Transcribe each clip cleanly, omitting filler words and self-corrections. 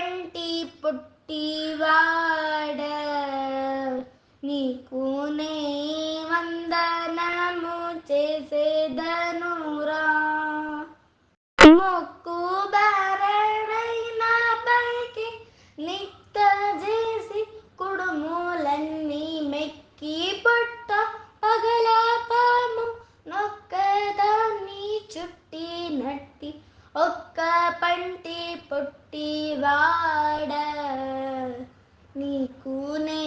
పంటి పుట్టివాడ నీకునే వందనము చేసేదనురా మొక్కు బారణైన పైకి నిత్త చేసి కుడుములన్నీ మెక్కి పుట్ట పగల పాము నొక్కదాన్ని చుట్టి నట్టి ఒక్క పంటి పొట్టివాడ నీకునే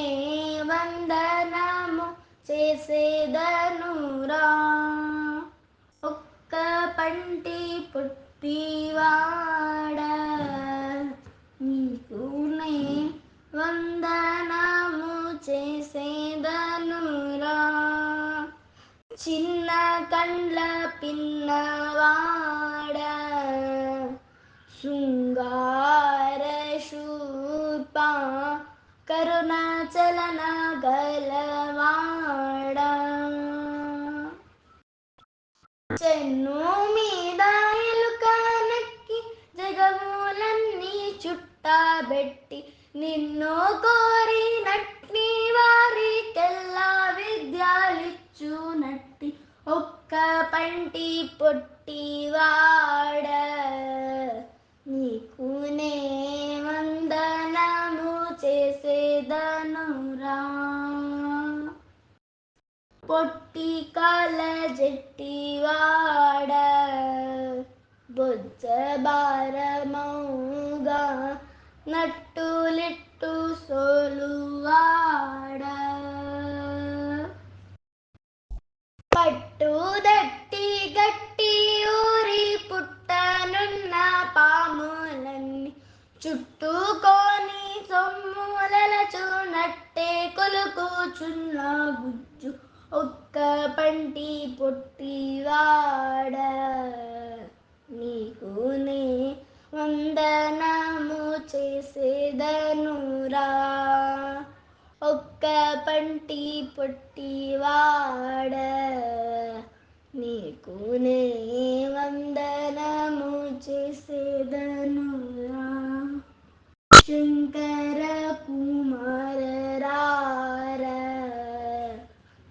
వందనము చేసేదనురా ఒక్క పంటి పొట్టివాడ నీకునే వందనము చేసేదనురా చిన్న కండ్ల పిన్నవాడ శృంగార శూర్ప కరుణ చలన గలవాడ చెన్ను మీద ఎలుక నక్కి జగములన్నీ చుట్టబెట్టి నిన్ను కోరినట్టి వారికెల్లా విద్యలిచ్చునట్టి ఒక్క పంటి పొట్టివాడ నీకునే వందనము చేసేదనురా పొట్టి కాల జట్టివాడ బొజ్జ బారమౌగా నట్టులిట్టు సోలువాడ పట్టుదట్టి గట్టి ఊరి పుట్టనున్న పాములన్నీ చుట్టుకొని సొమ్ములల చూనట్టే కొలుకుచున్న గుజ్జు ఒక్క పంటి పొట్టివాడ నీకునే వందనము చేసేదనురా ఒక్క పంటి పొట్టివాడ నీకునే వందనము చేసేదనురా శంకర కుమార రార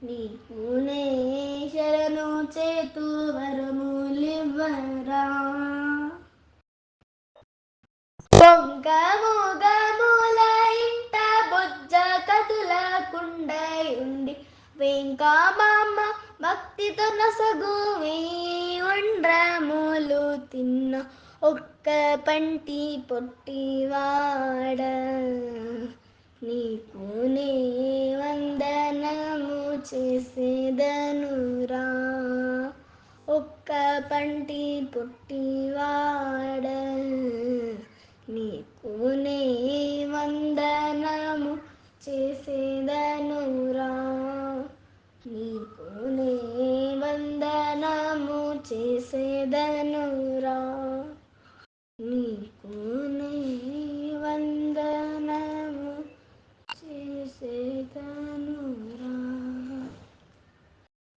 నీకునే శరణు చేతు వరములివ్వరా పొంగ మూగముల ఇంట బొజ్జ కతుల కుండయుండి వెంకమామ భక్తితో నసగు ఉండ్రములు తిన్న ఒక్క పంటి పొట్టివాడ నీకునే వందనము చేసేదనురా ఒక్క పంటి పొట్టివాడ నీకునే వందనము చేసేదనురా నీకునే వందనము చేసేదనురా నీకు